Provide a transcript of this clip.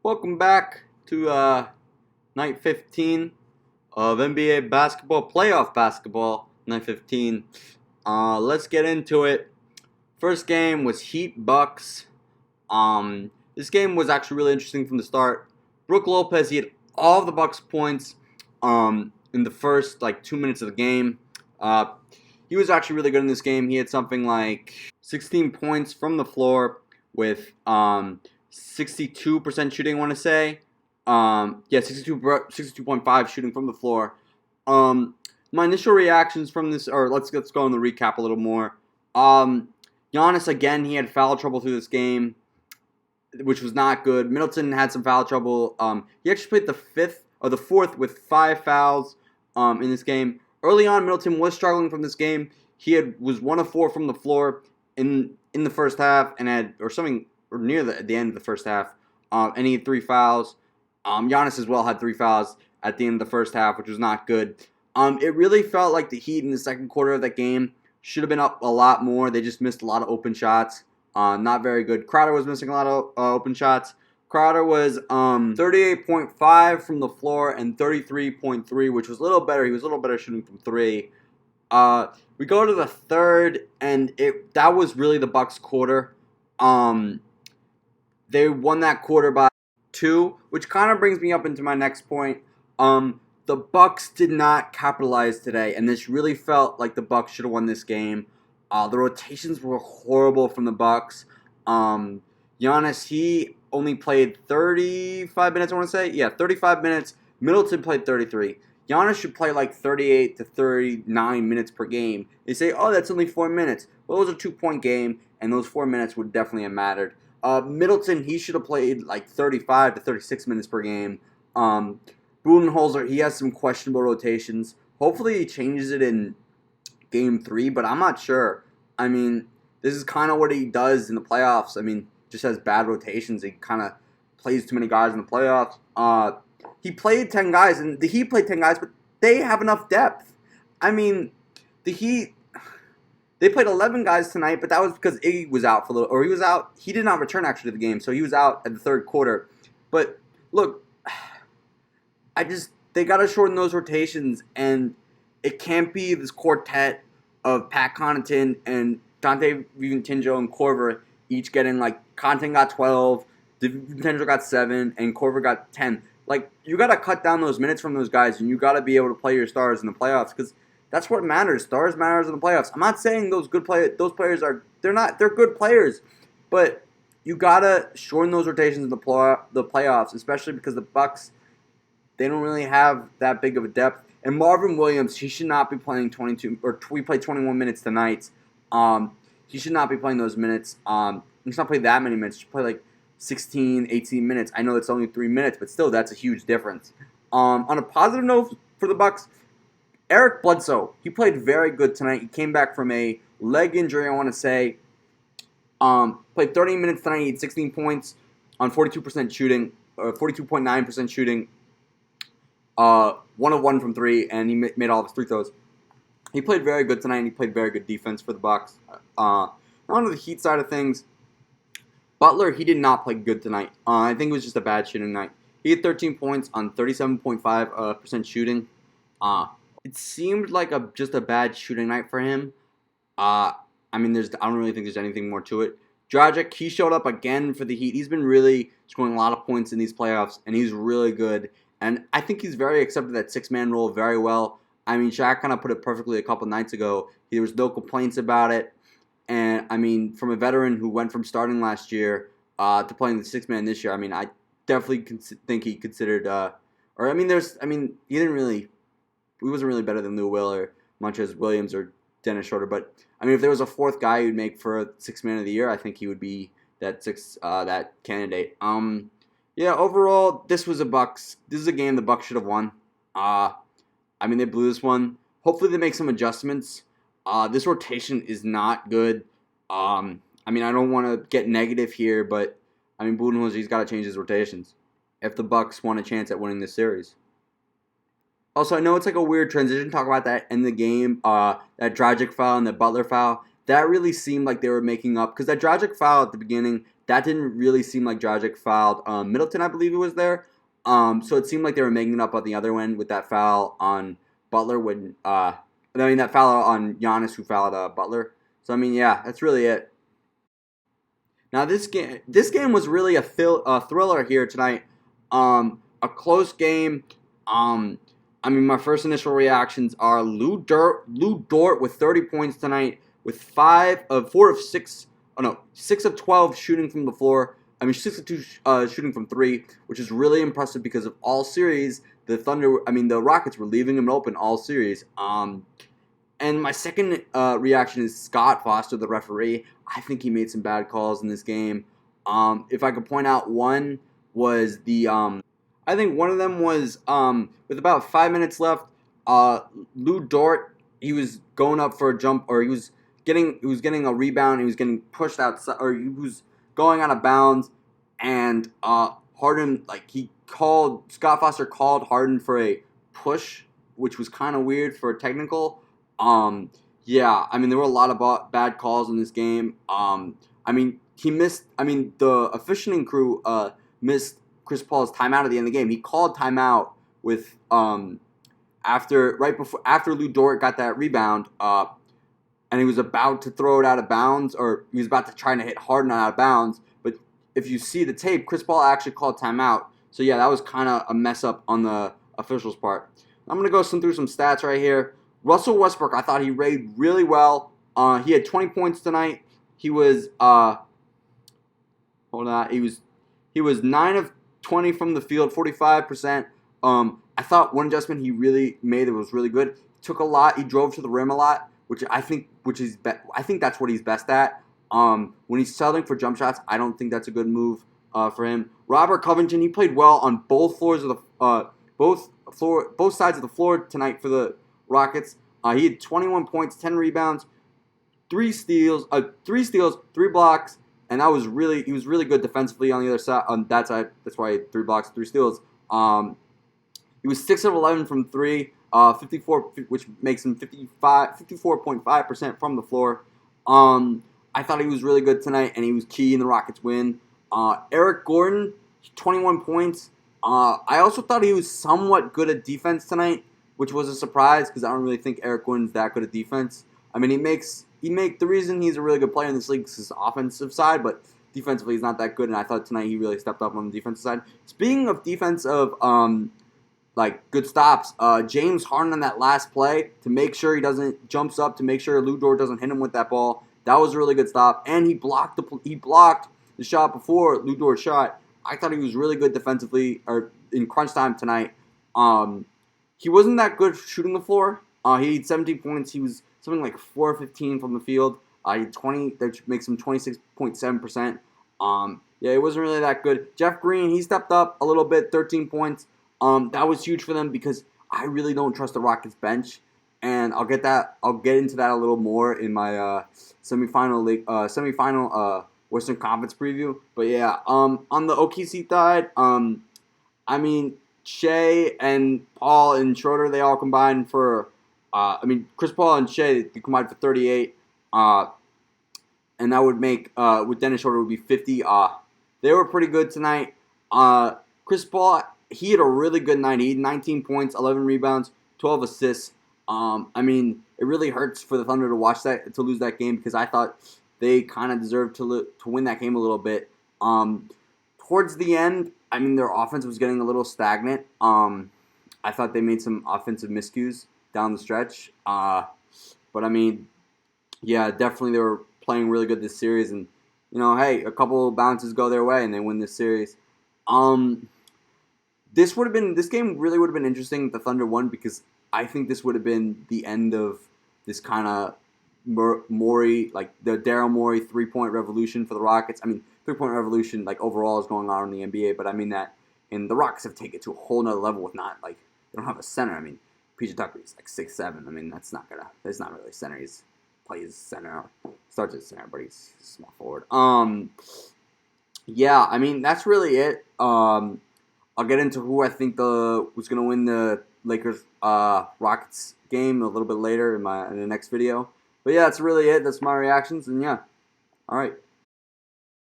Welcome back to night 15 of NBA basketball, playoff basketball, night 15. Let's get into it. First game was Heat Bucks. This game was actually really interesting from the start. Brook Lopez, he had all of the Bucks points in the first 2 minutes of the game. He was actually really good in this game. He had something like 16 points from the floor with 62% shooting, I want to say. 62.5 shooting from the floor. My initial reactions from this, or let's go on the recap a little more. Giannis, again, he had foul trouble through this game, which was not good. Middleton had some foul trouble. He actually played the fourth with 5 fouls in this game. Early on, Middleton was struggling from this game. He was 1 of 4 from the floor in the first half and had near the end of the first half. And he had 3 fouls. Giannis as well had 3 fouls at the end of the first half, which was not good. It really felt like the Heat in the second quarter of that game should have been up a lot more. They just missed a lot of open shots. Not very good. Crowder was missing a lot of open shots. Crowder was 38.5 from the floor and 33.3, which was a little better. He was a little better shooting from 3. We go to the third, and that was really the Bucks' quarter. They won that quarter by 2, which kind of brings me up into my next point. The Bucks did not capitalize today, and this really felt like the Bucks should have won this game. The rotations were horrible from the Bucks. Giannis, he only played 35 minutes, I want to say. Yeah, 35 minutes. Middleton played 33. Giannis should play like 38 to 39 minutes per game. They say, oh, that's only 4 minutes. Well, it was a 2-point game, and those 4 minutes would definitely have mattered. Middleton, he should have played like 35 to 36 minutes per game. Budenholzer, he has some questionable rotations. Hopefully he changes it in Game 3, but I'm not sure. I mean, this is kind of what he does in the playoffs. I mean, just has bad rotations. He kind of plays too many guys in the playoffs. He played 10 guys, and the Heat played 10 guys, but they have enough depth. I mean, the Heat, they played 11 guys tonight, but that was because Iggy was out for a little, or he was out. He did not return actually to the game, so he was out at the third quarter. But look, they got to shorten those rotations, and it can't be this quartet of Pat Connaughton and Dante DiVincenzo and Korver each getting, Connaughton got 12, DiVincenzo got 7, and Korver got 10. You got to cut down those minutes from those guys, and you got to be able to play your stars in the playoffs, because that's what matters. Stars matters in the playoffs. I'm not saying those players they're good players, but you got to shorten those rotations in the playoffs, especially because the Bucks, they don't really have that big of a depth. And Marvin Williams, he should not be playing 22, or we played 21 minutes tonight. He should not be playing those minutes. He should not play that many minutes. He should play 16, 18 minutes. I know it's only 3 minutes, but still, that's a huge difference. On a positive note for the Bucks, Eric Bledsoe, he played very good tonight. He came back from a leg injury, I want to say. Played 30 minutes tonight. He had 16 points on 42% shooting, 42.9% shooting. 1 of 1 from 3, and he made all of his free throws. He played very good tonight, and he played very good defense for the Bucks. On to the Heat side of things, Butler, he did not play good tonight. I think it was just a bad shooting night. He had 13 points on 37.5% shooting. It seemed like just a bad shooting night for him. I don't really think there's anything more to it. Dragic, he showed up again for the Heat. He's been really scoring a lot of points in these playoffs, and he's really good. And I think he's very accepted that 6-man role very well. I mean, Shaq kind of put it perfectly a couple nights ago. There was no complaints about it. And, I mean, from a veteran who went from starting last year to playing the 6-man this year, I mean, I definitely think he considered, he wasn't really better than Lou Will or Montrezl Williams or Dennis Schroeder. But, I mean, if there was a fourth guy who'd make for a 6-man of the year, I think he would be that candidate. Yeah, overall, this is a game the Bucks should have won. They blew this one. Hopefully they make some adjustments. This rotation is not good. I don't want to get negative here, but, Budenholzer, he's got to change his rotations if the Bucks want a chance at winning this series. Also, I know it's a weird transition to talk about that in the game, that Dragic foul and the Butler foul. that really seemed like they were making up, because that Dragic foul at the beginning, that didn't really seem like Dragic fouled Middleton, I believe it was there. So it seemed like they were making it up on the other end with that foul on Butler when that foul on Giannis who fouled Butler. So I mean, yeah, that's really it. Now this game was really a thriller here tonight. A close game. I mean, my first initial reactions are Lou Dort with 30 points tonight, with 4 of 6, oh no, 6 of 12 shooting from the floor. I mean, 6 of 2 shooting from three, which is really impressive because of all series the Rockets were leaving him open all series. And my second reaction is Scott Foster, the referee. I think he made some bad calls in this game. If I could point out one was I think one of them was with about 5 minutes left. Lou Dort, he was going up for a jump, or he was getting a rebound. He was getting pushed outside, or he was going out of bounds, and Harden, Scott Foster called Harden for a push, which was kind of weird for a technical. Yeah, I mean, there were a lot of bad calls in this game. I mean, the officiating crew missed Chris Paul's timeout at the end of the game. He called timeout with after Lou Dort got that rebound, and he was about to throw it out of bounds, or he was about to try to hit Harden out of bounds. But if you see the tape, Chris Paul actually called timeout. So yeah, that was kind of a mess up on the officials' part. I'm gonna go through some stats right here. Russell Westbrook, I thought he played really well. He had 20 points tonight. He was he was 9 of 20 from the field, 45%. I thought one adjustment he really made that was really good. He took a lot. He drove to the rim a lot, I think that's what he's best at. When he's settling for jump shots, I don't think that's a good move for him. Robert Covington, he played well on both floors of the both sides of the floor tonight for the Rockets. He had 21 points, 10 rebounds, 3 steals, 3 blocks, and he was really good defensively on the other side. On that side, that's why he had 3 blocks, 3 steals. He was 6 of 11 from 3, 54, which makes him 54.5% from the floor. I thought he was really good tonight, and he was key in the Rockets' win. Eric Gordon, 21 points. I also thought he was somewhat good at defense tonight, which was a surprise because I don't really think Eric Gordon's that good at defense. I mean, the reason he's a really good player in this league is his offensive side, but defensively he's not that good, and I thought tonight he really stepped up on the defensive side. Speaking of defensive, good stops, James Harden on that last play to make sure jumps up to make sure Lou Dort doesn't hit him with that ball. That was a really good stop, and he blocked the shot before Lou Dort shot. I thought he was really good defensively or in crunch time tonight. He wasn't that good shooting the floor. He had 17 points. He was something like 4 of 15 from the field. He had 20, that makes him 26.7%. Yeah, it wasn't really that good. Jeff Green, he stepped up a little bit, 13 points. That was huge for them because I really don't trust the Rockets bench, and I'll get into that a little more in my semifinal Western Conference preview. But yeah, on the OKC side, I mean, Shea and Paul and Schroeder, they all combined for, Chris Paul and Shea, they combined for 38, and that would make, with Dennis Schroeder, would be 50. They were pretty good tonight. Chris Paul, he had a really good night. He had 19 points, 11 rebounds, 12 assists. It really hurts for the Thunder to lose that game because I thought they kind of deserved to win that game a little bit. Towards the end, their offense was getting a little stagnant. I thought they made some offensive miscues down the stretch. Yeah, definitely they were playing really good this series. And, hey, a couple bounces go their way and they win this series. This game really would have been interesting if the Thunder won because I think this would have been the end of this kind of Morey, like the Daryl Morey 3-point revolution for the Rockets. 3-point revolution overall is going on in the NBA, but the Rockets have taken it to a whole nother level with they don't have a center. PJ Tucker is 6'7". That's not really a center. He plays center, starts as center, but he's a small forward. Yeah, that's really it. I'll get into who I think was going to win the Lakers Rockets game a little bit later in the next video. But yeah, that's really it. That's my reactions, and yeah. All right.